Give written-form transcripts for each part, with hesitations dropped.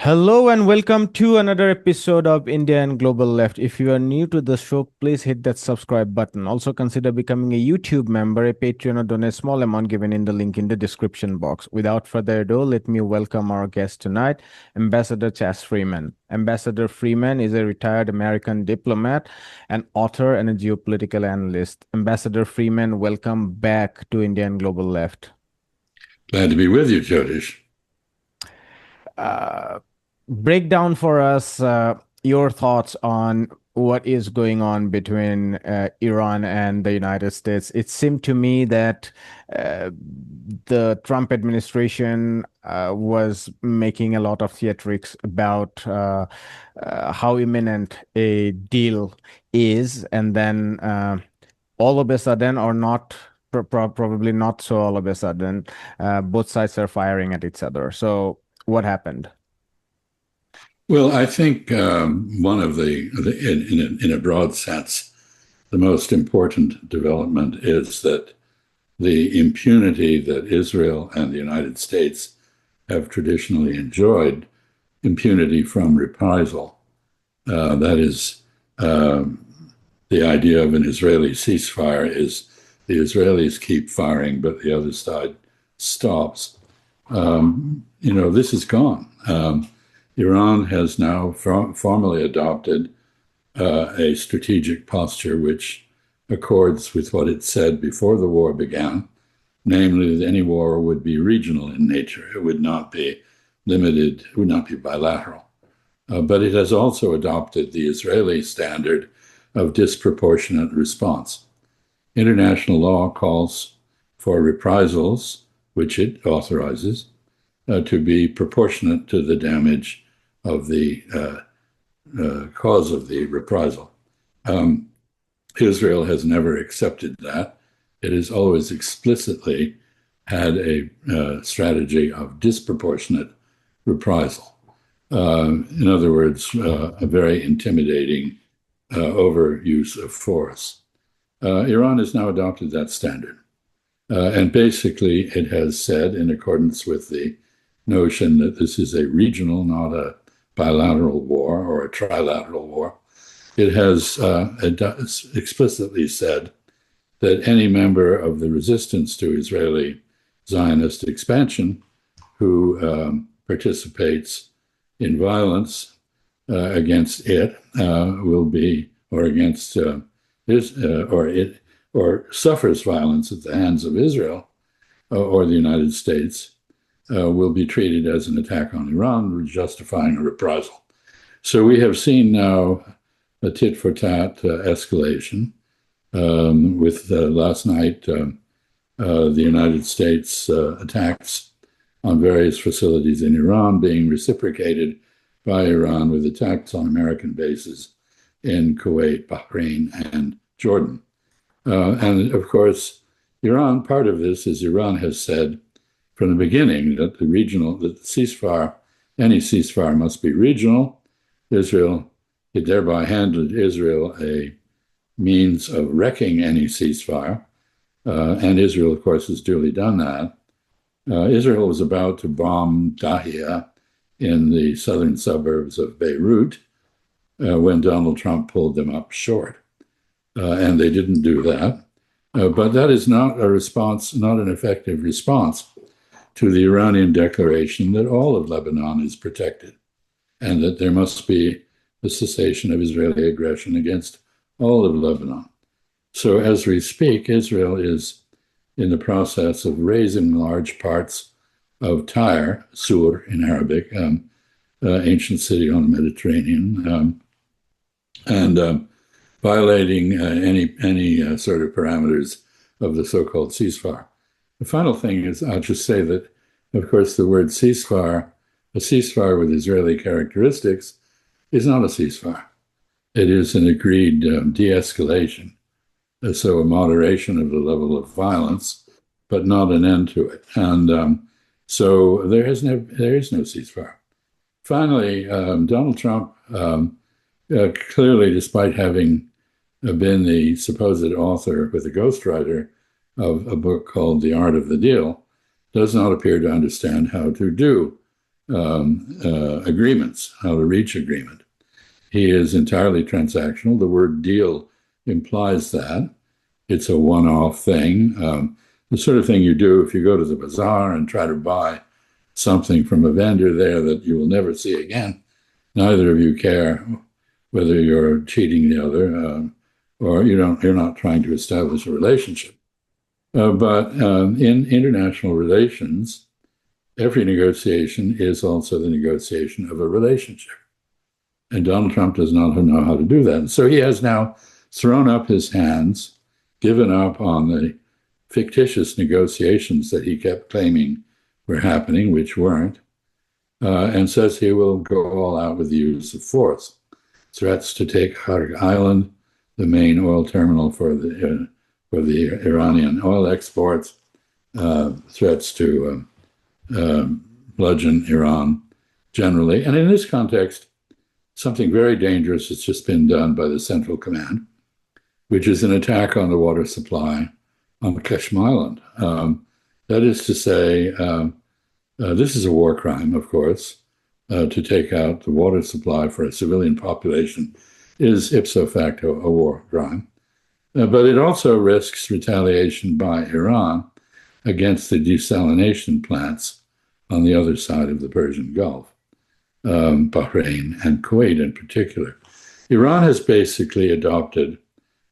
Hello and welcome to another episode of India and Global Left. If you are new to the show, please hit that subscribe button. Also consider becoming a YouTube member, a Patreon, or donate a small amount given in the link in the description box. Without further ado, let me welcome our guest tonight, Ambassador Chas Freeman. Ambassador Freeman is a retired American diplomat, an author, and a geopolitical analyst. Ambassador Freeman, welcome back to India and Global Left. Glad to be with you, Jyotish. Break down for us your thoughts on what is going on between Iran and the United States. It seemed to me that the Trump administration was making a lot of theatrics about how imminent a deal is, and then all of a sudden, or not, probably not so all of a sudden, both sides are firing at each other. So, what happened? Well, I think one of in a broad sense, the most important development is that the impunity that Israel and the United States have traditionally enjoyed, impunity from reprisal. That is, the idea of an Israeli ceasefire is the Israelis keep firing, but the other side stops. This is gone. Iran has now formally adopted a strategic posture which accords with what it said before the war began, namely that any war would be regional in nature. It would not be limited, it would not be bilateral. But it has also adopted the Israeli standard of disproportionate response. International law calls for reprisals, which it authorizes, to be proportionate to the damage of the cause of the reprisal. Israel has never accepted that. It has always explicitly had a strategy of disproportionate reprisal. In other words, a very intimidating overuse of force. Iran has now adopted that standard. And basically, it has said, in accordance with the notion that this is a regional, not a bilateral war or a trilateral war, it has explicitly said that any member of the resistance to Israeli Zionist expansion who participates in violence against it will be, or against or suffers violence at the hands of Israel or the United States, will be treated as an attack on Iran, justifying a reprisal. So we have seen now a tit-for-tat escalation with last night the United States attacks on various facilities in Iran being reciprocated by Iran with attacks on American bases in Kuwait, Bahrain, and Jordan. And of course, Iran, part of this is Iran has said from the beginning that the ceasefire, any ceasefire must be regional. Israel, it thereby handed Israel a means of wrecking any ceasefire. And Israel, of course, has duly done that. Israel was about to bomb Dahia in the southern suburbs of Beirut when Donald Trump pulled them up short. And they didn't do that. But that is not a response, not an effective response to the Iranian declaration that all of Lebanon is protected and that there must be the cessation of Israeli aggression against all of Lebanon. So as we speak, Israel is in the process of razing large parts of Tyre, Sur in Arabic, ancient city on the Mediterranean, and violating any sort of parameters of the so-called ceasefire. The final thing is, I'll just say that, of course, the word ceasefire, a ceasefire with Israeli characteristics, is not a ceasefire. It is an agreed de-escalation, so a moderation of the level of violence, but not an end to it. And so there is no ceasefire. Finally, Donald Trump, clearly, despite having been the supposed author with a ghostwriter of a book called The Art of the Deal, does not appear to understand how to do agreements, how to reach agreement. He is entirely transactional. The word deal implies that it's a one-off thing, the sort of thing you do if you go to the bazaar and try to buy something from a vendor there that you will never see again. Neither of you care whether you're cheating the other or you're not trying to establish a relationship. But in international relations, every negotiation is also the negotiation of a relationship. And Donald Trump does not know how to do that. And so he has now thrown up his hands, given up on the fictitious negotiations that he kept claiming were happening, which weren't, and says he will go all out with the use of force. Threats to take Kharg Island, the main oil terminal for the Iranian oil exports, threats to bludgeon Iran generally. And in this context, something very dangerous has just been done by the Central Command, which is an attack on the water supply on Kashmir Island. That is to say, this is a war crime, of course. To take out the water supply for a civilian population is ipso facto a war crime. But it also risks retaliation by Iran against the desalination plants on the other side of the Persian Gulf, Bahrain and Kuwait in particular. Iran has basically adopted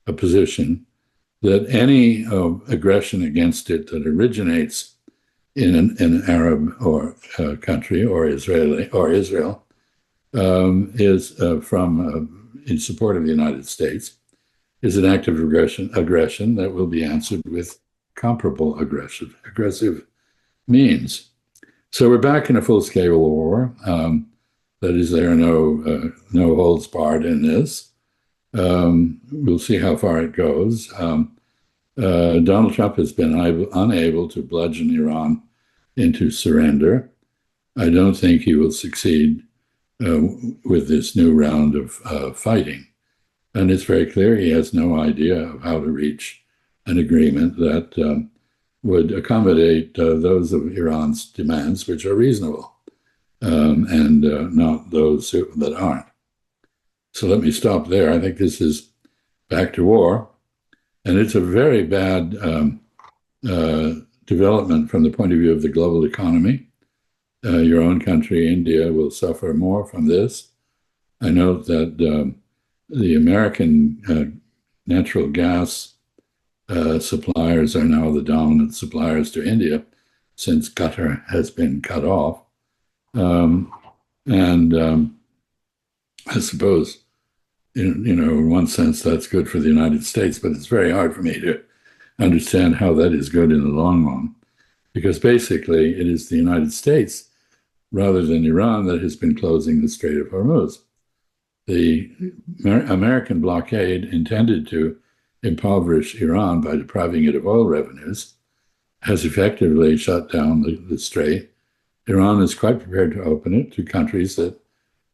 a position that any aggression against it that originates in an Arab or country or Israel is in support of the United States, is an act of aggression that will be answered with comparable aggressive means. So we're back in a full-scale war. That is, there are no holds barred in this. We'll see how far it goes. Donald Trump has been unable to bludgeon Iran into surrender. I don't think he will succeed with this new round of fighting. And it's very clear he has no idea of how to reach an agreement that would accommodate those of Iran's demands, which are reasonable, and not those that aren't. So let me stop there. I think this is back to war. And it's a very bad development from the point of view of the global economy. Your own country, India, will suffer more from this. I note that the American natural gas suppliers are now the dominant suppliers to India since Qatar has been cut off. I suppose, in one sense, that's good for the United States, but it's very hard for me to understand how that is good in the long run, because basically it is the United States rather than Iran that has been closing the Strait of Hormuz. The American blockade intended to impoverish Iran by depriving it of oil revenues has effectively shut down the strait. Iran is quite prepared to open it to countries that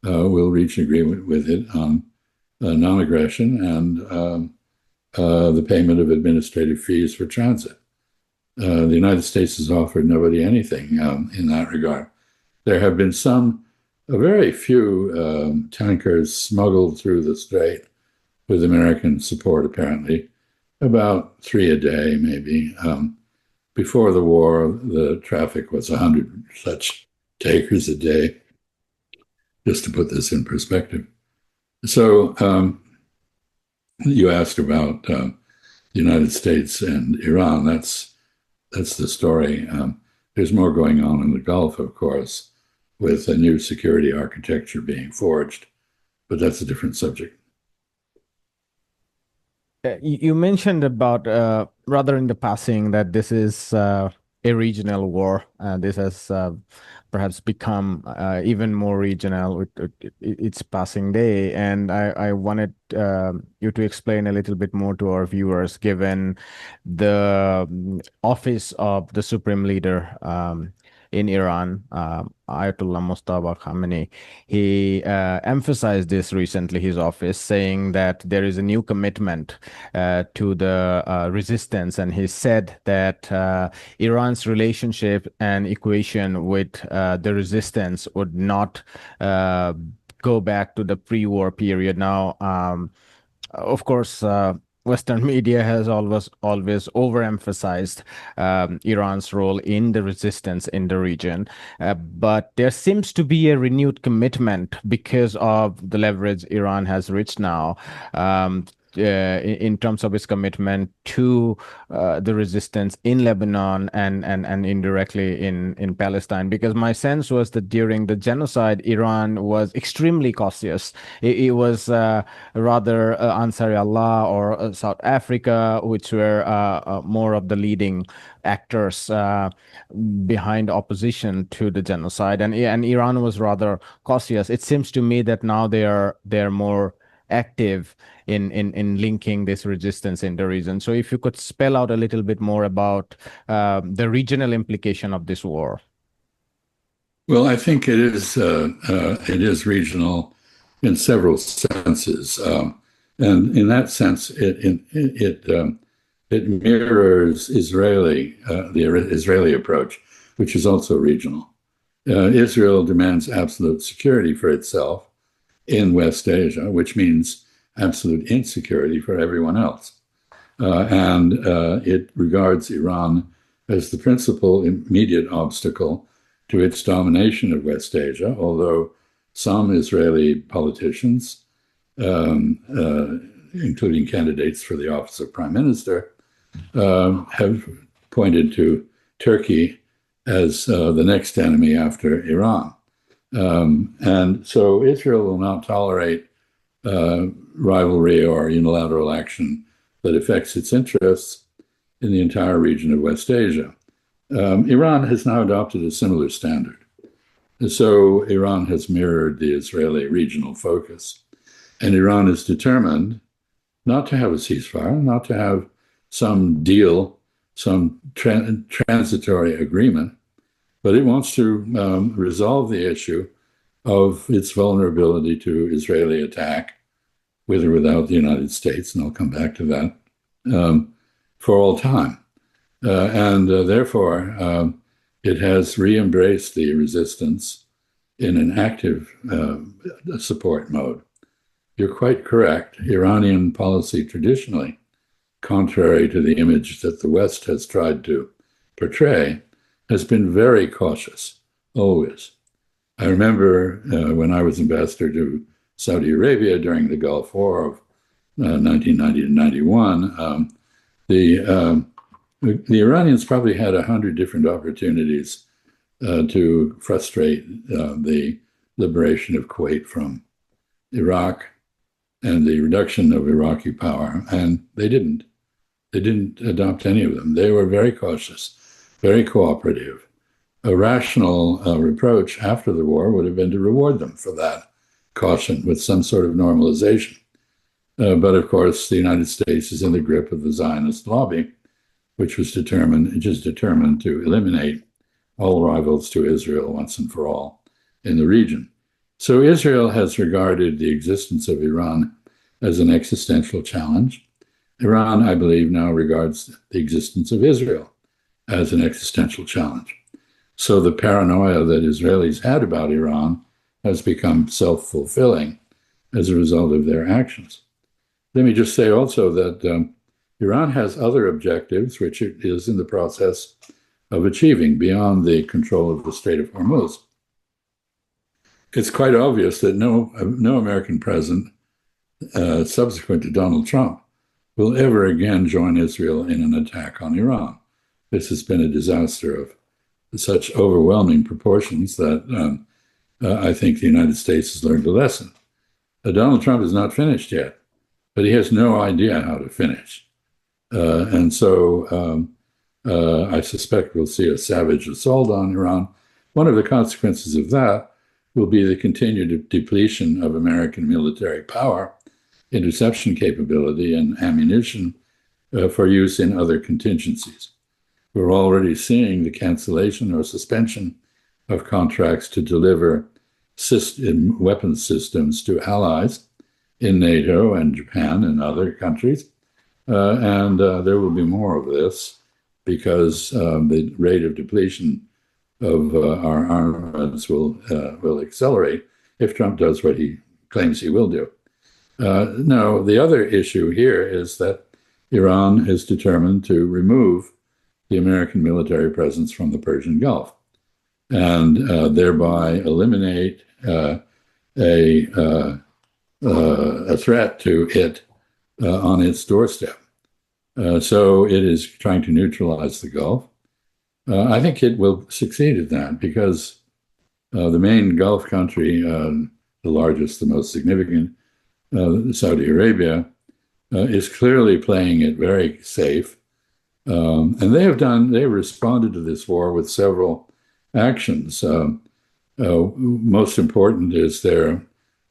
will reach agreement with it on non-aggression and the payment of administrative fees for transit. The United States has offered nobody anything in that regard. There have been a very few tankers smuggled through the strait with American support, apparently, about 3 a day, maybe. Before the war, the traffic was 100 such tankers a day, just to put this in perspective. So you asked about the United States and Iran. That's the story. There's more going on in the Gulf, of course, with a new security architecture being forged, but that's a different subject. You mentioned about rather in the passing that this is a regional war. This has perhaps become even more regional with its passing day. And I wanted you to explain a little bit more to our viewers, given the office of the Supreme Leader. in Iran, Ayatollah Mustafa Khamenei, he emphasized this recently, his office, saying that there is a new commitment to the resistance. And he said that Iran's relationship and equation with the resistance would not go back to the pre-war period. Now, of course, Western media has always overemphasized Iran's role in the resistance in the region, but there seems to be a renewed commitment because of the leverage Iran has reached now. In terms of its commitment to the resistance in Lebanon and indirectly in Palestine, because my sense was that during the genocide, Iran was extremely cautious. It was rather Ansari Allah or South Africa, which were more of the leading actors behind opposition to the genocide, and Iran was rather cautious. It seems to me that now they're more active in linking this resistance in the region. So if you could spell out a little bit more about the regional implication of this war. Well, I think it is regional in several senses, and in that sense, it mirrors the Israeli approach, which is also regional. Israel demands absolute security for itself in West Asia, which means absolute insecurity for everyone else. And it regards Iran as the principal immediate obstacle to its domination of West Asia, although some Israeli politicians, including candidates for the office of prime minister, have pointed to Turkey as the next enemy after Iran. And so Israel will not tolerate rivalry or unilateral action that affects its interests in the entire region of West Asia. Iran has now adopted a similar standard. So Iran has mirrored the Israeli regional focus. And Iran is determined not to have a ceasefire, not to have some deal, some transitory agreement, but it wants to resolve the issue of its vulnerability to Israeli attack, with or without the United States, and I'll come back to that, for all time. Therefore, it has re-embraced the resistance in an active support mode. You're quite correct. Iranian policy traditionally, contrary to the image that the West has tried to portray, has been very cautious, always. I remember when I was ambassador to Saudi Arabia during the Gulf War of 1990 to 91, the Iranians probably had 100 different opportunities to frustrate the liberation of Kuwait from Iraq and the reduction of Iraqi power, and they didn't. They didn't adopt any of them. They were very cautious, very cooperative. A rational reproach after the war would have been to reward them for that caution with some sort of normalization. But of course, the United States is in the grip of the Zionist lobby, which is determined to eliminate all rivals to Israel once and for all in the region. So Israel has regarded the existence of Iran as an existential challenge. Iran, I believe, now regards the existence of Israel as an existential challenge. So the paranoia that Israelis had about Iran has become self-fulfilling as a result of their actions. Let me just say also that Iran has other objectives, which it is in the process of achieving beyond the control of the Strait of Hormuz. It's quite obvious that no American president subsequent to Donald Trump will ever again join Israel in an attack on Iran. This has been a disaster of such overwhelming proportions that I think the United States has learned a lesson. Donald Trump is not finished yet, but he has no idea how to finish. And so I suspect we'll see a savage assault on Iran. One of the consequences of that will be the continued depletion of American military power, interception capability, and ammunition for use in other contingencies. We're already seeing the cancellation or suspension of contracts to deliver weapons systems to allies in NATO and Japan and other countries. And there will be more of this because the rate of depletion of our armaments will accelerate if Trump does what he claims he will do. No, the other issue here is that Iran is determined to remove the American military presence from the Persian Gulf and thereby eliminate a, uh, a threat to it on its doorstep. So it is trying to neutralize the Gulf. I think it will succeed at that because the main Gulf country, the largest, the most significant, Saudi Arabia, is clearly playing it very safe. And they responded to this war with several actions. Most important is their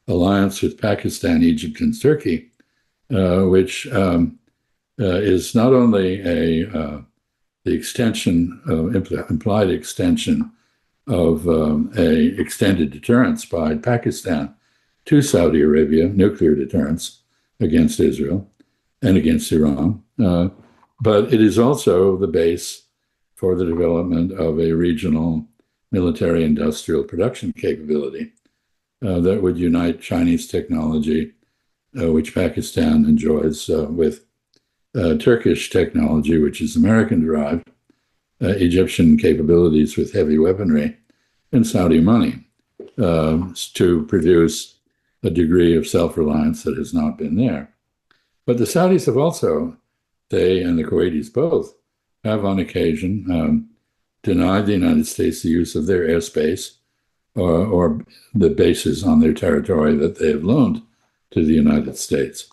alliance with Pakistan, Egypt, and Turkey, which is not only the extension, implied extension of a extended deterrence by Pakistan to Saudi Arabia, nuclear deterrence against Israel and against Iran, but it is also the base for the development of a regional military industrial production capability that would unite Chinese technology, which Pakistan enjoys, with Turkish technology, which is American derived, Egyptian capabilities with heavy weaponry, and Saudi money to produce a degree of self-reliance that has not been there. But the Saudis have also, they and the Kuwaitis both, have on occasion denied the United States the use of their airspace or the bases on their territory that they have loaned to the United States.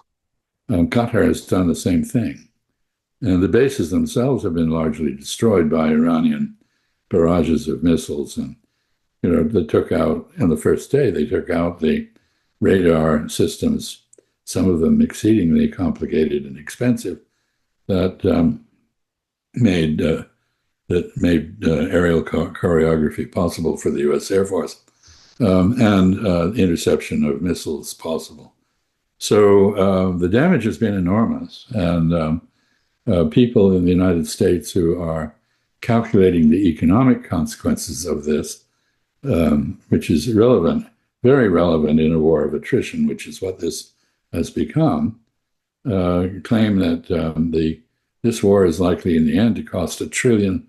Qatar has done the same thing. And the bases themselves have been largely destroyed by Iranian barrages of missiles. And, they took out, on the first day, they took out the radar systems, some of them exceedingly complicated and expensive, that made aerial choreography possible for the U.S. Air Force and interception of missiles possible. So the damage has been enormous, and people in the United States who are calculating the economic consequences of this, which is relevant, very relevant in a war of attrition, which is what this has become, claim that this war is likely in the end to cost $1 trillion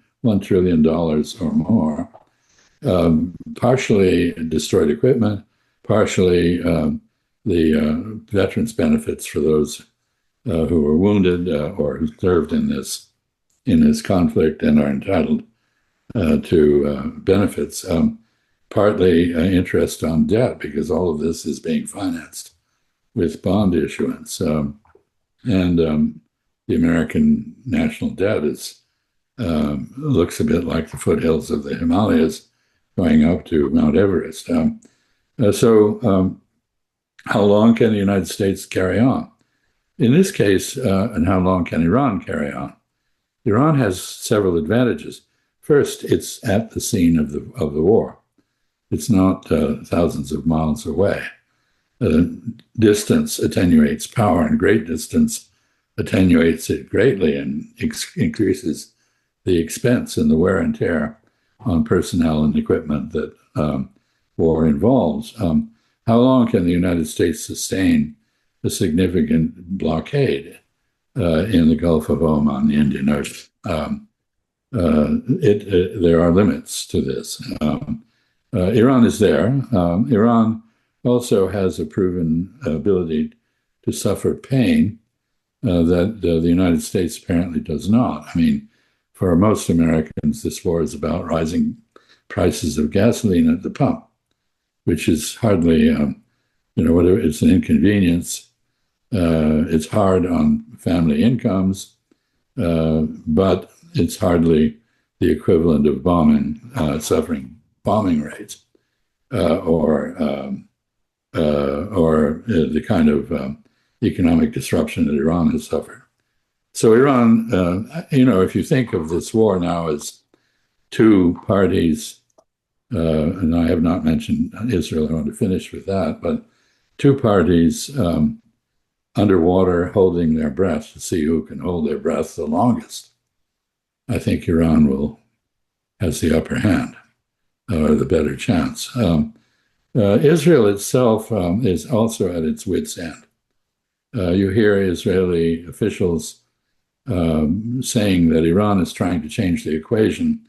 or more, partially destroyed equipment, partially the veterans' benefits for those who were wounded or who served in this conflict and are entitled to benefits, partly interest on debt, because all of this is being financed with bond issuance. And the American national debt looks a bit like the foothills of the Himalayas going up to Mount Everest. So how long can the United States carry on? In this case, and how long can Iran carry on? Iran has several advantages. First, it's at the scene of the war. It's not thousands of miles away. Distance attenuates power, and great distance attenuates it greatly and increases the expense and the wear and tear on personnel and equipment that war involves. How long can the United States sustain a significant blockade in the Gulf of Oman, the Indian Ocean? There are limits to this. Iran is there. Iran also has a proven ability to suffer pain that the United States apparently does not. I mean, for most Americans, this war is about rising prices of gasoline at the pump, which is hardly, it's an inconvenience. It's hard on family incomes, but it's hardly the equivalent of suffering bombing rates or the kind of economic disruption that Iran has suffered. So Iran, if you think of this war now as two parties, and I have not mentioned Israel, I want to finish with that, but two parties underwater holding their breath to see who can hold their breath the longest. I think Iran has the upper hand or the better chance. Israel itself is also at its wit's end. You hear Israeli officials saying that Iran is trying to change the equation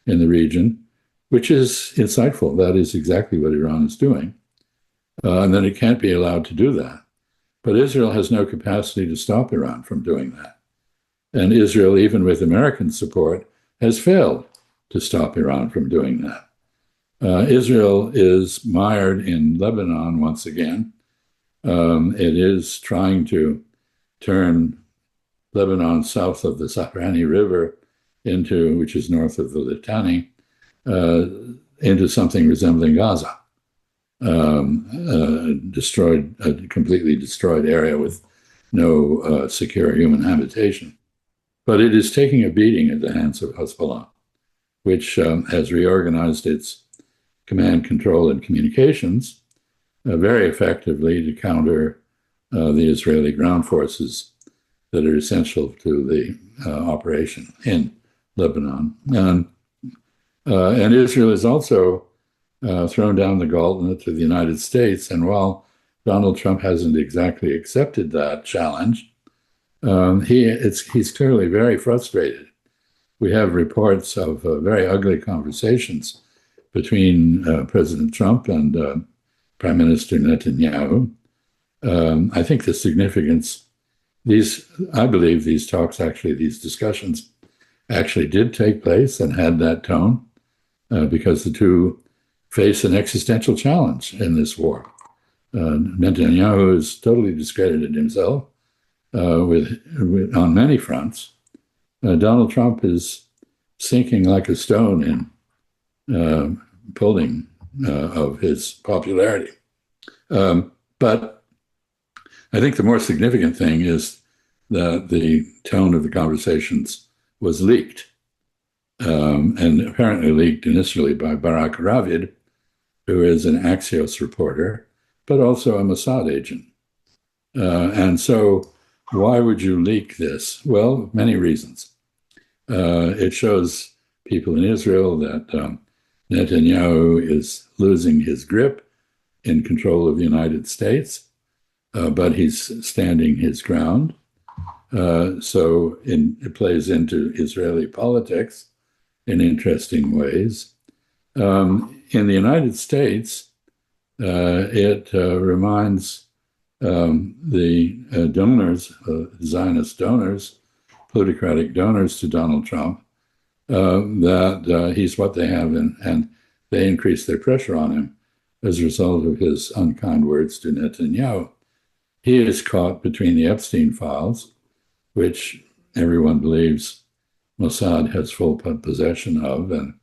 in the region, which is insightful. That is exactly what Iran is doing. And then it can't be allowed to do that. But Israel has no capacity to stop Iran from doing that. And Israel, even with American support, has failed to stop Iran from doing that. Israel is mired in Lebanon once again. It is trying to turn Lebanon south of the Sahrani River which is north of the Litani, into something resembling Gaza. A completely destroyed area with no secure human habitation. But it is taking a beating at the hands of Hezbollah, which has reorganized its command, control, and communications very effectively to counter the Israeli ground forces that are essential to the operation in Lebanon. And Israel has also thrown down the gauntlet to the United States. And while Donald Trump hasn't exactly accepted that challenge, he's clearly very frustrated. We have reports of very ugly conversations between President Trump and Prime Minister Netanyahu. I think the significance, I believe these discussions actually did take place and had that tone because the two face an existential challenge in this war. Netanyahu has totally discredited himself on many fronts. Donald Trump is sinking like a stone in pulling of his popularity. But I think the more significant thing is that the tone of the conversations was leaked, and apparently leaked initially by Barak Ravid, who is an Axios reporter, but also a Mossad agent. And so why would you leak this? Well, many reasons. It shows people in Israel that Netanyahu is losing his grip in control of the United States, but he's standing his ground. So it plays into Israeli politics in interesting ways. In the United States, it reminds the donors, Zionist donors, plutocratic donors to Donald Trump, that he's what they have, and they increase their pressure on him as a result of his unkind words to Netanyahu. He is caught between the Epstein files, which everyone believes Mossad has full possession of, and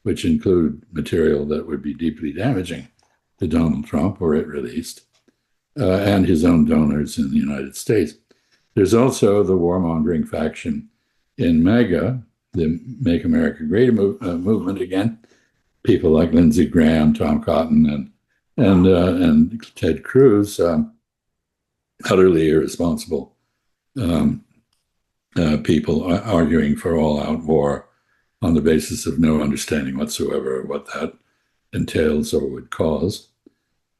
which include material that would be deeply damaging to Donald Trump were it released, and his own donors in the United States. There's also the warmongering faction in MAGA, the Make America Great movement again. People like Lindsey Graham, Tom Cotton, and Ted Cruz, utterly irresponsible people arguing for all-out war on the basis of no understanding whatsoever of what that entails or would cause.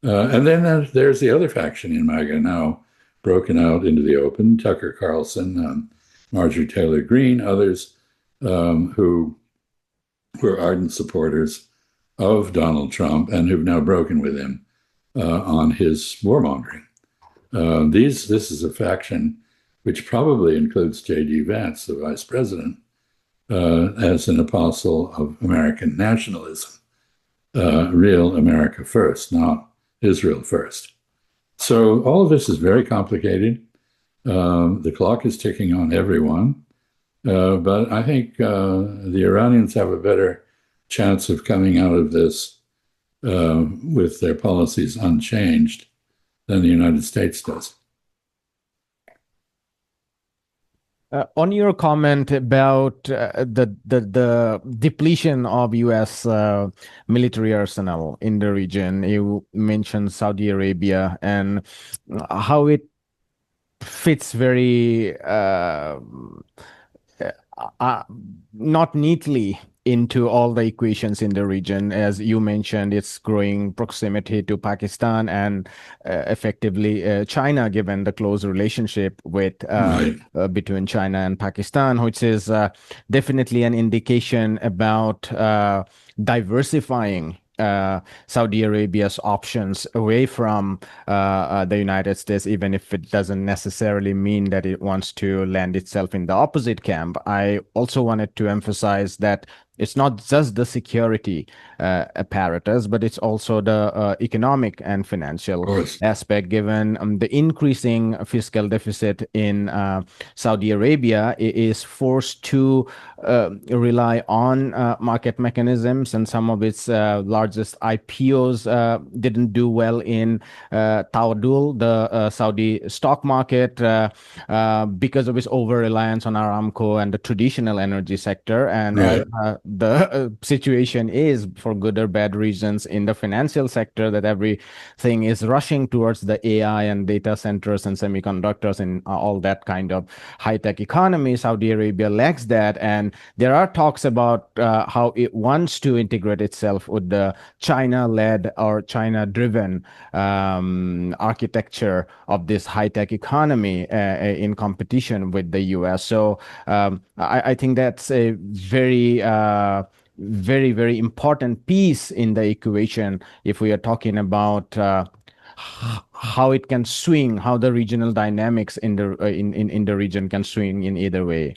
And then there's the other faction in MAGA now broken out into the open, Tucker Carlson, Marjorie Taylor Greene, others who were ardent supporters of Donald Trump and who've now broken with him on his warmongering. This is a faction which probably includes J.D. Vance, the vice president, as an apostle of American nationalism, real America first, not Israel first. So all of this is very complicated. The clock is ticking on everyone. But I think the Iranians have a better chance of coming out of this with their policies unchanged than the United States does. On your comment about the depletion of U.S. Military arsenal in the region, you mentioned Saudi Arabia and how it fits very uh, uh, not neatly into all the equations in the region. As you mentioned, its growing proximity to Pakistan and effectively China, given the close relationship Right, between China and Pakistan, which is definitely an indication about diversifying Saudi Arabia's options away from the United States, even if it doesn't necessarily mean that it wants to land itself in the opposite camp. I also wanted to emphasize that it's not just the security apparatus, but it's also the economic and of financial course. aspect, given the increasing fiscal deficit in Saudi Arabia is forced to rely on market mechanisms, and some of its largest IPOs didn't do well in Tawadul, the Saudi stock market, because of its over reliance on Aramco and the traditional energy sector. And as Right. the situation is, for good or bad reasons, in the financial sector, that everything is rushing towards the AI and data centers and semiconductors and all that kind of high tech economy. Saudi Arabia lacks that. And there are talks about how it wants to integrate itself with the China led or China driven architecture of this high tech economy in competition with the US. So I think that's a very important piece in the equation if we are talking about how it can swing, how the regional dynamics in the in the region can swing in either way.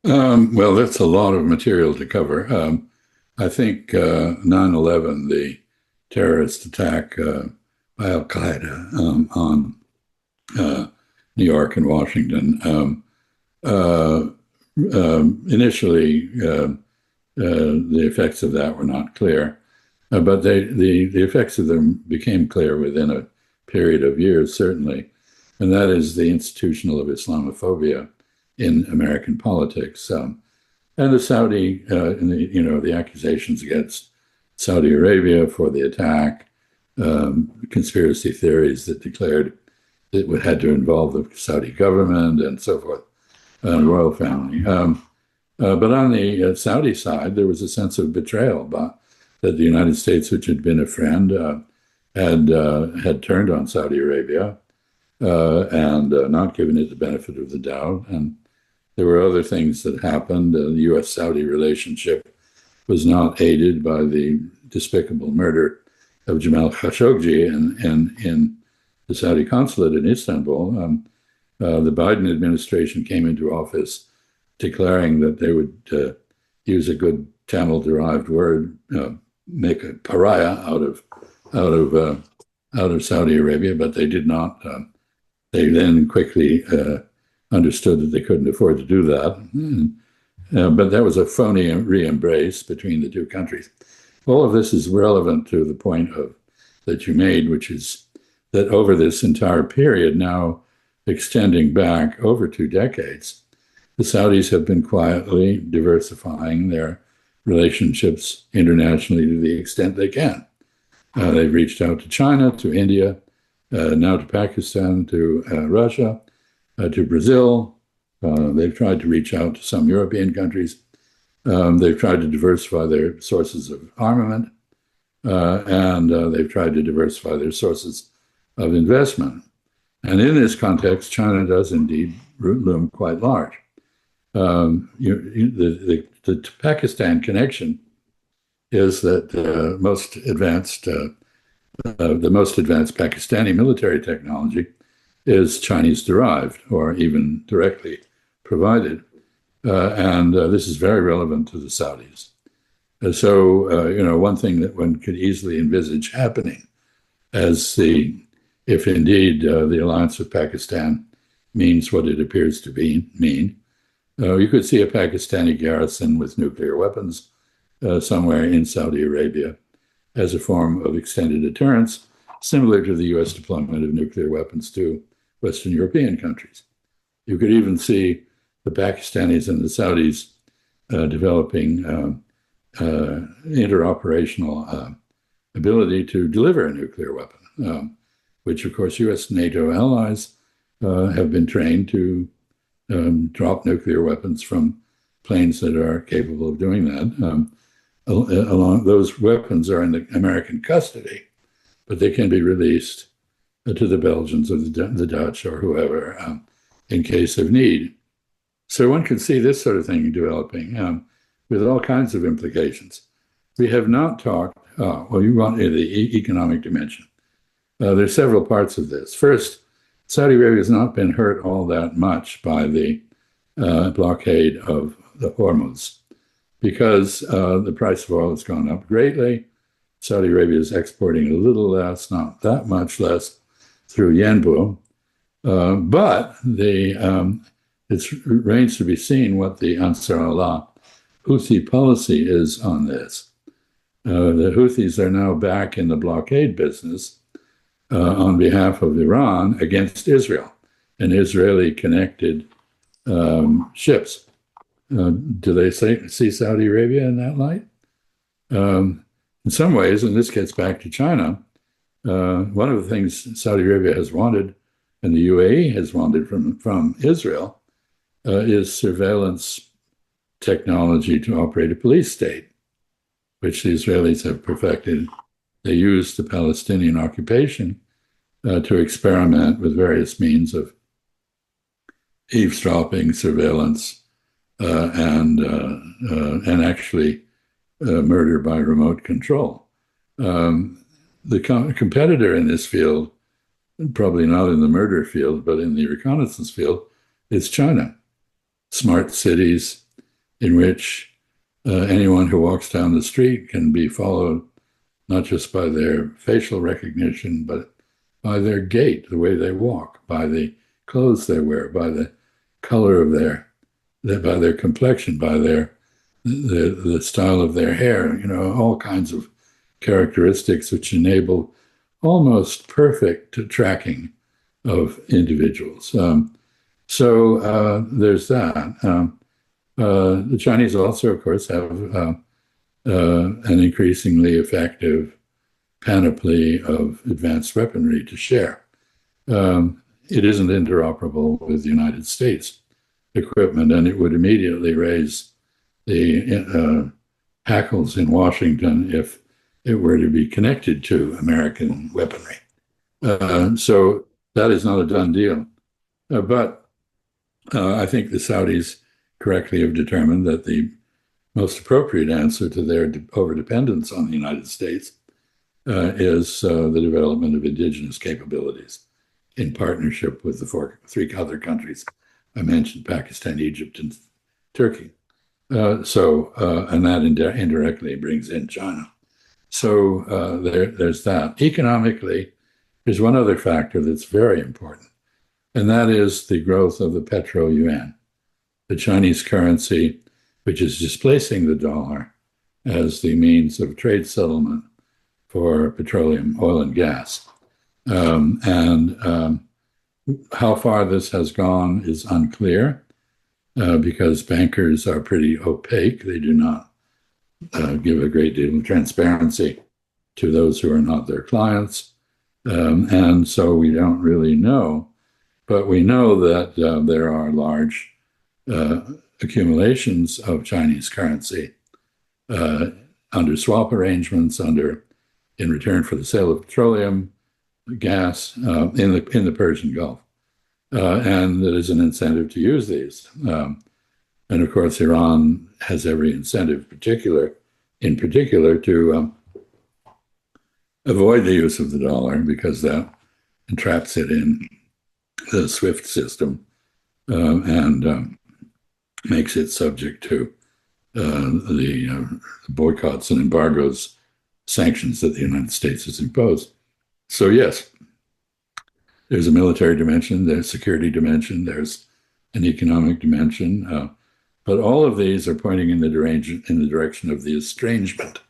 Well, that's a lot of material to cover. I think 9/11, the terrorist attack by Al Qaeda on uh, New York and Washington, uh, initially the effects of that were not clear, but the effects of them became clear within a period of years, certainly, and that is the institutional of Islamophobia in American politics. And the Saudi, the accusations against Saudi Arabia for the attack, conspiracy theories that declared it would had to involve the Saudi government and so forth, royal family. But on the Saudi side, there was a sense of betrayal that the United States, which had been a friend, had turned on Saudi Arabia and not given it the benefit of the doubt. And there were other things that happened. The U.S.-Saudi relationship was not aided by the despicable murder of Jamal Khashoggi in the Saudi consulate in Istanbul. The Biden administration came into office declaring that they would use a good Tamil-derived word, make a pariah out of Saudi Arabia, but they did not. They then quickly understood that they couldn't afford to do that. But that was a phony re-embrace between the two countries. All of this is relevant to the point that you made, which is that over this entire period, now extending back over 2 decades, the Saudis have been quietly diversifying their relationships internationally to the extent they can. They've reached out to China, to India, now to Pakistan, to Russia, to Brazil. They've tried to reach out to some European countries. They've tried to diversify their sources of armament, and they've tried to diversify their sources of investment. And in this context, China does indeed loom quite large. The Pakistan connection is that the most advanced Pakistani military technology is Chinese derived or even directly provided. And this is very relevant to the Saudis. One thing that one could easily envisage happening if indeed the alliance with Pakistan means what it appears to mean, you could see a Pakistani garrison with nuclear weapons somewhere in Saudi Arabia as a form of extended deterrence, similar to the U.S. deployment of nuclear weapons to Western European countries. You could even see the Pakistanis and the Saudis developing interoperational ability to deliver a nuclear weapon, which, of course, U.S. NATO allies have been trained to drop nuclear weapons from planes that are capable of doing that. Along those weapons are in the American custody, but they can be released to the Belgians or the Dutch or whoever in case of need. So one can see this sort of thing developing with all kinds of implications. We have not talked, well, you want the economic dimension. There's several parts of this. First, Saudi Arabia has not been hurt all that much by the blockade of the Hormuz because the price of oil has gone up greatly. Saudi Arabia is exporting a little less, not that much less, through Yanbu. But it remains to be seen what the Ansar Allah Houthi policy is on this. The Houthis are now back in the blockade business on behalf of Iran against Israel and Israeli-connected ships. Do they see Saudi Arabia in that light? In some ways, and this gets back to China, one of the things Saudi Arabia has wanted and the UAE has wanted from Israel is surveillance technology to operate a police state, which the Israelis have perfected. They used the Palestinian occupation to experiment with various means of eavesdropping, surveillance, and actually murder by remote control. The competitor in this field, probably not in the murder field, but in the reconnaissance field, is China. Smart cities in which anyone who walks down the street can be followed not just by their facial recognition, but by their gait, the way they walk, by the clothes they wear, by the color of by their complexion, by the style of their hair, all kinds of characteristics which enable almost perfect tracking of individuals. So there's that. The Chinese also, of course, have an increasingly effective panoply of advanced weaponry to share. It isn't interoperable with the United States equipment, and it would immediately raise the hackles in Washington if it were to be connected to American weaponry. So that is not a done deal. But I think the Saudis correctly have determined that the most appropriate answer to their overdependence on the United States is the development of indigenous capabilities in partnership with the three other countries I mentioned, Pakistan, Egypt, and Turkey. And that indirectly brings in China. So there's that. Economically, there's one other factor that's very important, and that is the growth of the petro-yuan, the Chinese currency, which is displacing the dollar as the means of trade settlement for petroleum, oil, and gas. How far this has gone is unclear because bankers are pretty opaque. They do not give a great deal of transparency to those who are not their clients. And so we don't really know. But we know that there are large accumulations of Chinese currency under swap arrangements, in return for the sale of petroleum, gas in the Persian Gulf, and there is an incentive to use these. And of course, Iran has every incentive, in particular, to avoid the use of the dollar because that entraps it in the SWIFT system and makes it subject to the boycotts and embargoes, sanctions that the United States has imposed. So yes, there's a military dimension, there's a security dimension, there's an economic dimension, but all of these are pointing in the direction of the estrangement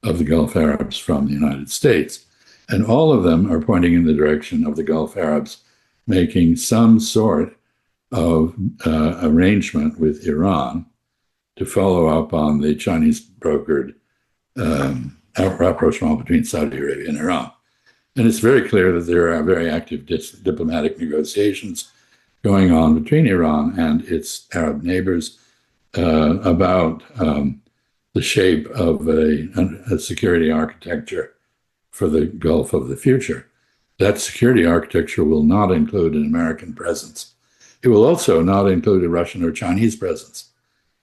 of the Gulf Arabs from the United States. And all of them are pointing in the direction of the Gulf Arabs making some sort of arrangement with Iran to follow up on the Chinese brokered rapprochement between Saudi Arabia and Iran. And it's very clear that there are very active diplomatic negotiations going on between Iran and its Arab neighbors about the shape of a security architecture for the Gulf of the future. That security architecture will not include an American presence. It will also not include a Russian or Chinese presence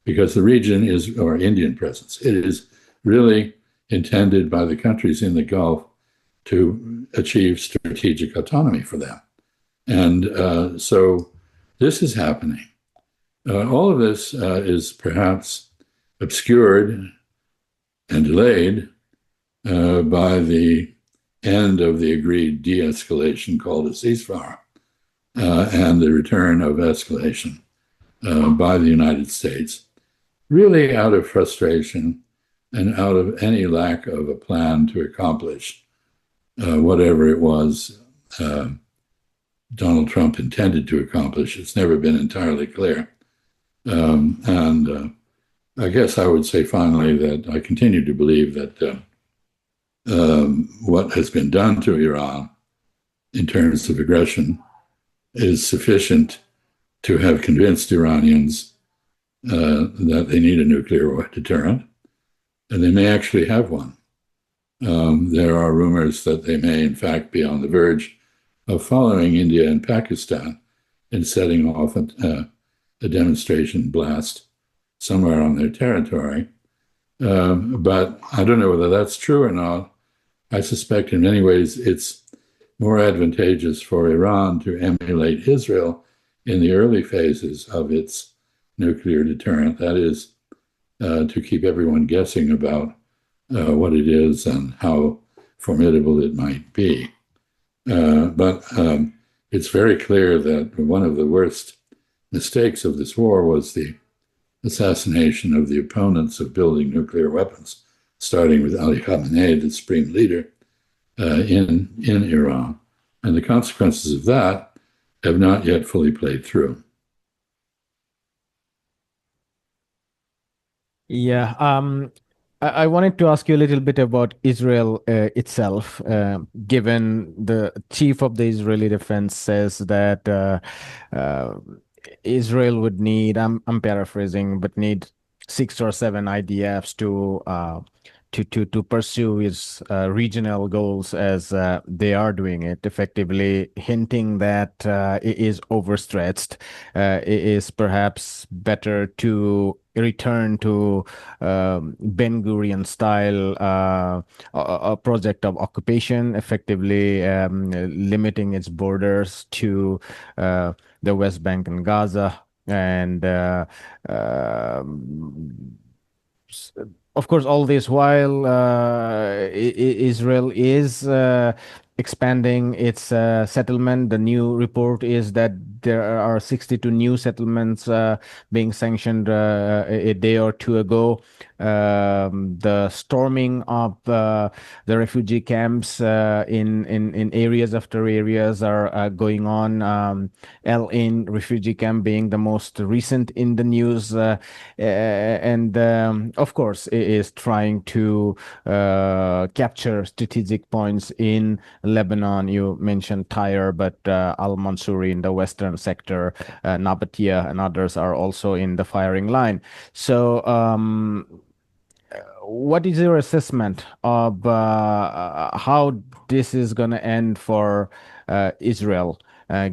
because the region is, or Indian presence, it is really intended by the countries in the Gulf to achieve strategic autonomy for them. And so this is happening. All of this is perhaps obscured and delayed by the end of the agreed de-escalation called a ceasefire and the return of escalation by the United States, really out of frustration and out of any lack of a plan to accomplish whatever it was Donald Trump intended to accomplish. It's never been entirely clear. And I guess I would say finally that I continue to believe that what has been done to Iran in terms of aggression is sufficient to have convinced Iranians that they need a nuclear deterrent, and they may actually have one. There are rumors that they may, in fact, be on the verge of following India and Pakistan in setting off a demonstration blast somewhere on their territory. But I don't know whether that's true or not. I suspect in many ways it's more advantageous for Iran to emulate Israel in the early phases of its nuclear deterrent. That is, to keep everyone guessing about what it is and how formidable it might be. But it's very clear that one of the worst mistakes of this war was the assassination of the opponents of building nuclear weapons, starting with Ali Khamenei, the supreme leader in Iran. And the consequences of that have not yet fully played through. Yeah. I wanted to ask you a little bit about Israel itself, given the chief of the Israeli defense says that uh, Israel would need, I'm paraphrasing, but need 6 or 7 IDFs to pursue its regional goals as they are doing it, effectively hinting that it is overstretched. It is perhaps better to return to Ben Gurion style a project of occupation, effectively limiting its borders to the West Bank and Gaza. And of course, all this while, Israel is expanding its settlement. The new report is that there are 62 new settlements being sanctioned a day or two ago. The storming of the refugee camps in areas after areas are going on. El Ain refugee camp being the most recent in the news, and of course, it is trying to capture strategic points in Lebanon. You mentioned Tyre, but Al Mansouri in the western sector, Nabatea, and others are also in the firing line. So, what is your assessment of how this is going to end for Israel,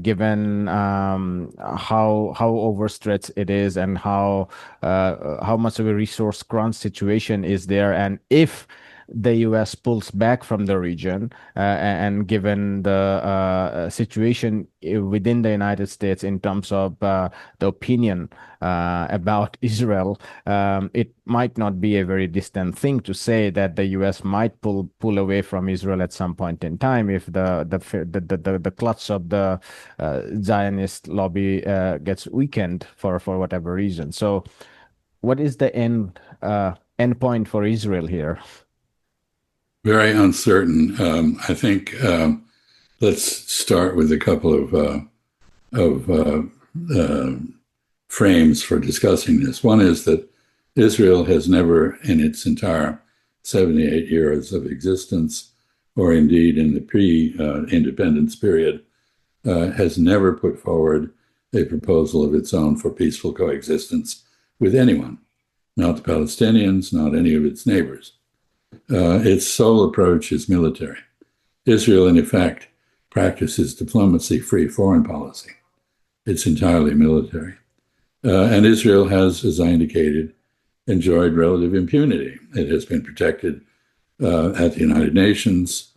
given how overstretched it is and how much of a resource crunch situation is there, and if the U.S. pulls back from the region, and given the situation within the United States in terms of the opinion about Israel, it might not be a very distant thing to say that the U.S. might pull away from Israel at some point in time if the clutch of the Zionist lobby gets weakened for whatever reason. So, what is the end point for Israel here? Very uncertain. I think let's start with a couple of uh, frames for discussing this. One is that Israel has never, in its entire 78 years of existence, or indeed in the pre-independence period, has never put forward a proposal of its own for peaceful coexistence with anyone, not the Palestinians, not any of its neighbors. Its sole approach is military. Israel, in effect, practices diplomacy-free foreign policy. It's entirely military. And Israel has, as I indicated, enjoyed relative impunity. It has been protected at the United Nations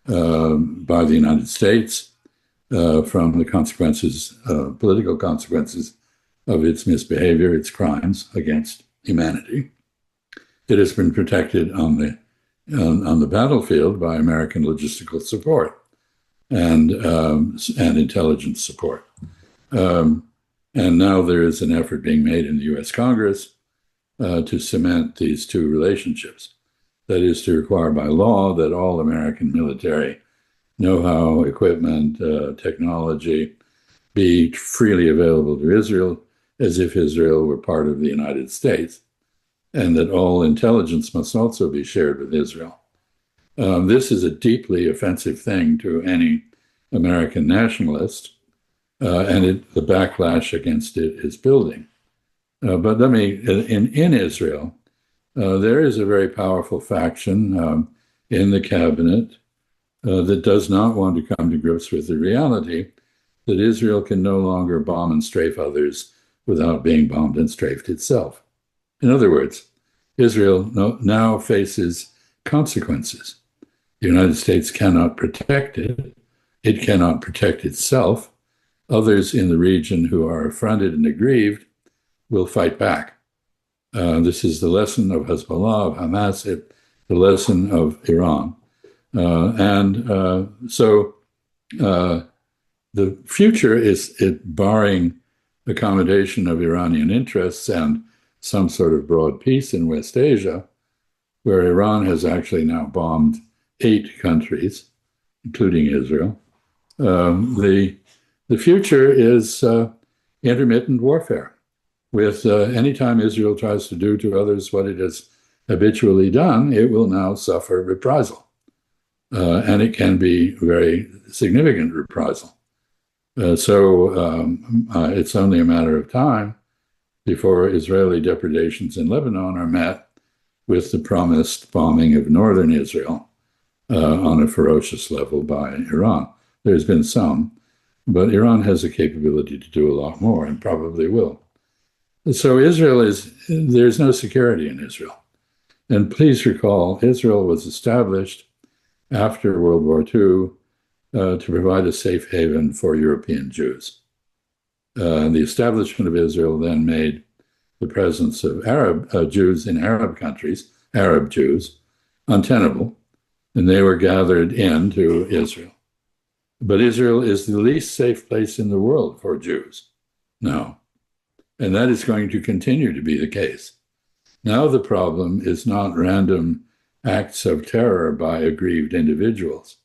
by the United States from the consequences, political consequences of its misbehavior, its crimes against humanity. It has been protected on the battlefield by American logistical support and intelligence support. And now there is an effort being made in the U.S. Congress to cement these two relationships. That is, to require by law that all American military know-how, equipment, technology be freely available to Israel as if Israel were part of the United States, and that all intelligence must also be shared with Israel. This is a deeply offensive thing to any American nationalist, and the backlash against it is building. But in Israel, there is a very powerful faction in the cabinet that does not want to come to grips with the reality that Israel can no longer bomb and strafe others without being bombed and strafed itself. In other words, Israel now faces consequences. The United States cannot protect it. It cannot protect itself. Others in the region who are affronted and aggrieved will fight back. This is the lesson of Hezbollah, of Hamas, the lesson of Iran. So the future is barring accommodation of Iranian interests and some sort of broad peace in West Asia, where Iran has actually now bombed 8 countries, including Israel. The future is intermittent warfare, with anytime Israel tries to do to others what it has habitually done, it will now suffer reprisal. And it can be very significant reprisal. So it's only a matter of time before Israeli depredations in Lebanon are met with the promised bombing of northern Israel on a ferocious level by Iran. There's been some, but Iran has the capability to do a lot more and probably will. So there's no security in Israel. And please recall, Israel was established after World War II to provide a safe haven for European Jews. The establishment of Israel then made the presence of Arab Jews in Arab countries, Arab Jews, untenable, and they were gathered into Israel. But Israel is the least safe place in the world for Jews now, and that is going to continue to be the case. Now the problem is not random acts of terror by aggrieved individuals.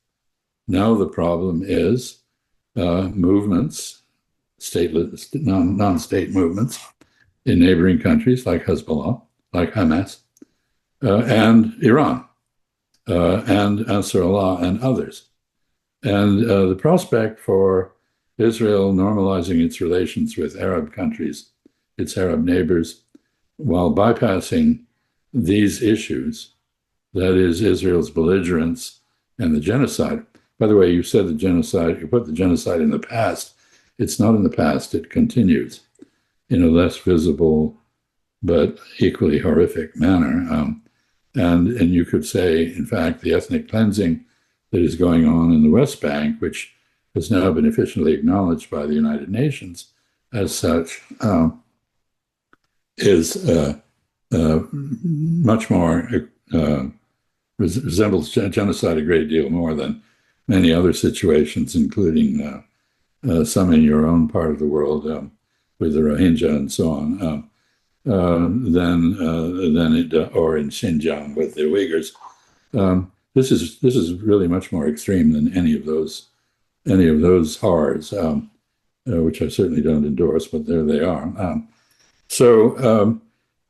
Now the problem is movements, stateless, non-state movements in neighboring countries like Hezbollah, like Hamas, and Iran, and Ansarullah and others. And the prospect for Israel normalizing its relations with Arab countries, its Arab neighbors, while bypassing these issues, that is Israel's belligerence and the genocide. By the way, you said the genocide, you put the genocide in the past. It's not in the past, it continues in a less visible but equally horrific manner. And you could say, in fact, the ethnic cleansing that is going on in the West Bank, which has now been officially acknowledged by the United Nations as such, is much more, resembles genocide a great deal more than many other situations, including some in your own part of the world with the Rohingya and so on, or in Xinjiang with the Uyghurs. This is really much more extreme than any of those horrors. which I certainly don't endorse, but there they are. So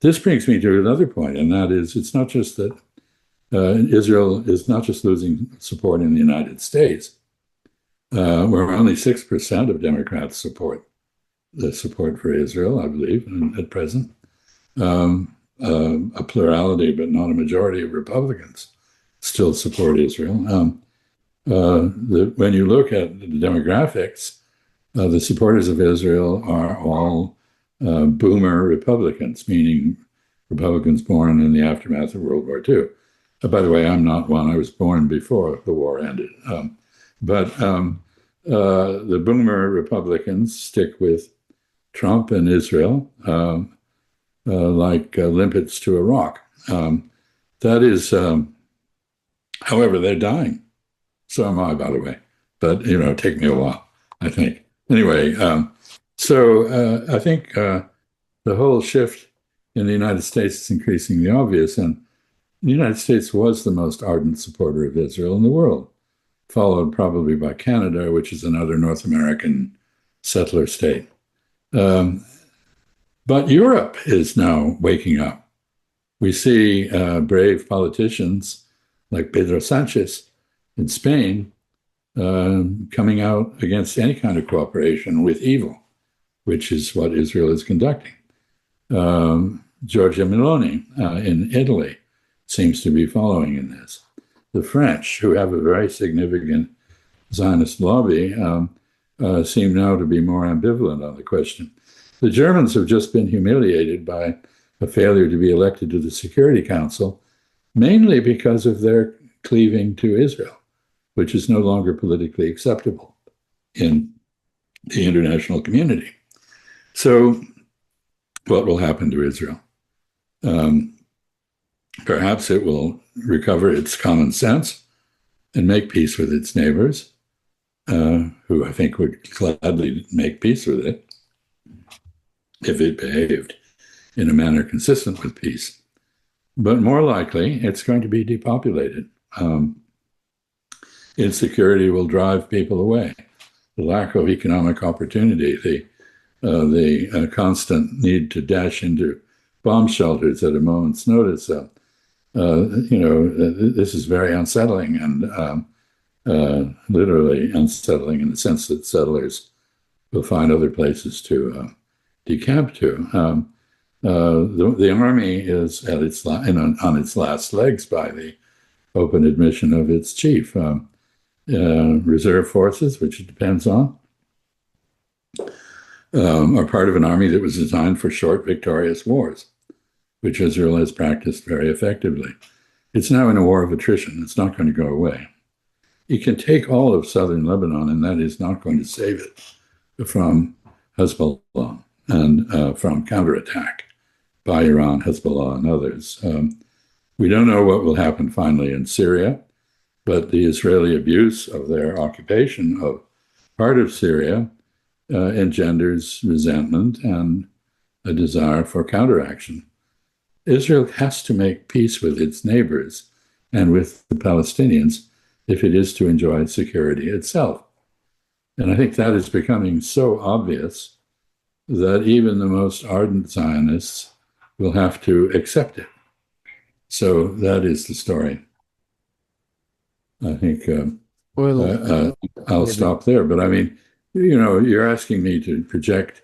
this brings me to another point, and that is it's not just that Israel is not just losing support in the United States, where only 6% of Democrats support the support for Israel, I believe, at present. A plurality, but not a majority of Republicans still support Israel. When you look at the demographics, the supporters of Israel are all boomer Republicans, meaning Republicans born in the aftermath of World War II. By the way, I'm not one. I was born before the war ended. But the boomer Republicans stick with Trump and Israel like limpets to a rock. That is, however, they're dying. So am I, by the way. But, take me a while, I think. Anyway, so I think the whole shift in the United States is increasingly obvious. And the United States was the most ardent supporter of Israel in the world, followed probably by Canada, which is another North American settler state. But Europe is now waking up. We see brave politicians like Pedro Sanchez in Spain coming out against any kind of cooperation with evil, which is what Israel is conducting. Giorgia Meloni in Italy seems to be following in this. The French, who have a very significant Zionist lobby, seem now to be more ambivalent on the question. The Germans have just been humiliated by a failure to be elected to the Security Council, mainly because of their cleaving to Israel, which is no longer politically acceptable in the international community. So what will happen to Israel? Perhaps it will recover its common sense and make peace with its neighbors, who I think would gladly make peace with it if it behaved in a manner consistent with peace. But more likely, it's going to be depopulated. Insecurity will drive people away. The lack of economic opportunity, the constant need to dash into bomb shelters at a moment's notice. This is very unsettling and literally unsettling in the sense that settlers will find other places to decamp to. The army is at on its last legs by the open admission of its chief. Reserve forces, which it depends on, are part of an army that was designed for short, victorious wars, which Israel has practiced very effectively. It's now in a war of attrition. It's not going to go away. You can take all of southern Lebanon, and that is not going to save it from Hezbollah and from counterattack by Iran, Hezbollah, and others. We don't know what will happen finally in Syria, but the Israeli abuse of their occupation of part of Syria engenders resentment and a desire for counteraction. Israel has to make peace with its neighbors and with the Palestinians if it is to enjoy security itself. And I think that is becoming so obvious that even the most ardent Zionists will have to accept it. So that is the story. I think I'll stop there. But I mean, you're asking me to project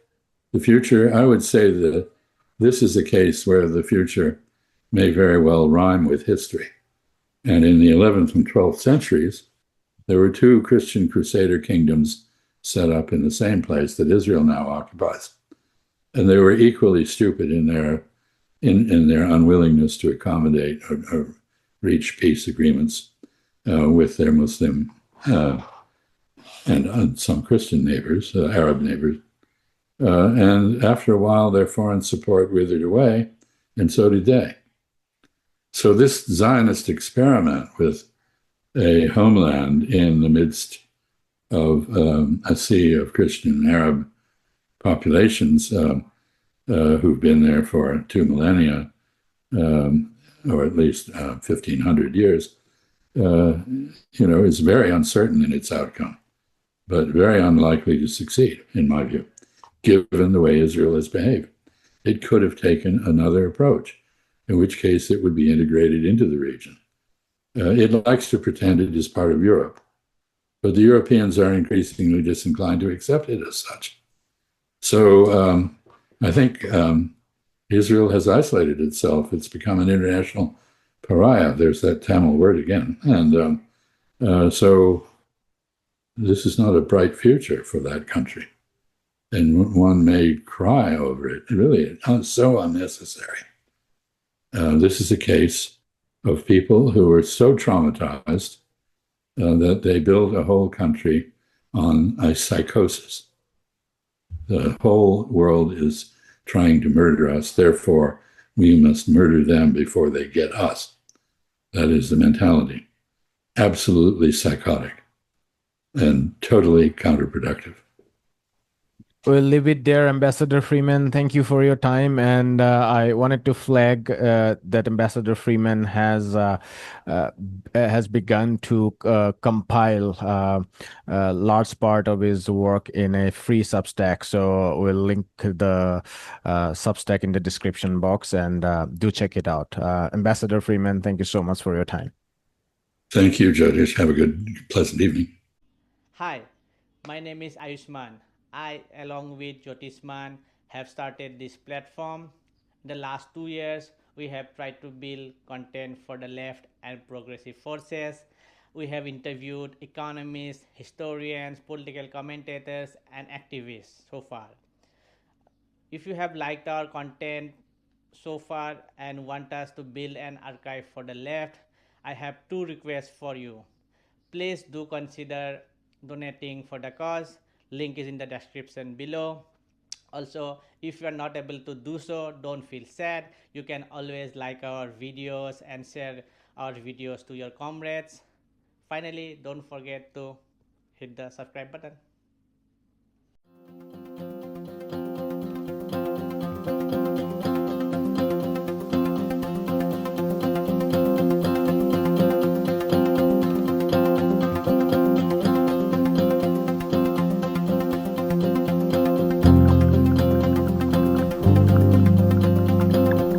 the future. I would say that this is a case where the future may very well rhyme with history. And in the 11th and 12th centuries, there were two Christian crusader kingdoms set up in the same place that Israel now occupies. And they were equally stupid in their unwillingness to accommodate or reach peace agreements with their Muslim and some Christian neighbors, Arab neighbors. And after a while, their foreign support withered away, and so did they. So this Zionist experiment with a homeland in the midst of a sea of Christian and Arab populations who've been there for 2 millennia, or at least 1,500 years, is very uncertain in its outcome. but very unlikely to succeed, in my view, given the way Israel has behaved. It could have taken another approach, in which case it would be integrated into the region. It likes to pretend it is part of Europe, but the Europeans are increasingly disinclined to accept it as such. So I think Israel has isolated itself. It's become an international pariah. There's that Tamil word again. And so this is not a bright future for that country. And one may cry over it. Really, it's so unnecessary. This is a case of people who are so traumatized that they build a whole country on a psychosis. The whole world is trying to murder us. Therefore, we must murder them before they get us. That is the mentality. Absolutely psychotic and totally counterproductive. We'll leave it there, Ambassador Freeman. Thank you for your time. And I wanted to flag that Ambassador Freeman has begun to compile a large part of his work in a free Substack. So we'll link the Substack in the description box, and do check it out. Ambassador Freeman, thank you so much for your time. Thank you, Jyotish. Have a good, pleasant evening. Hi, my name is Ayushman. I, along with Jyotisman, have started this platform. In the last 2 years, we have tried to build content for the left and progressive forces. We have interviewed economists, historians, political commentators, and activists so far. If you have liked our content so far and want us to build an archive for the left, I have two requests for you. Please do consider donating for the cause. Link is in the description below. Also, if you are not able to do so, don't feel sad. You can always like our videos and share our videos to your comrades. Finally, don't forget to hit the subscribe button.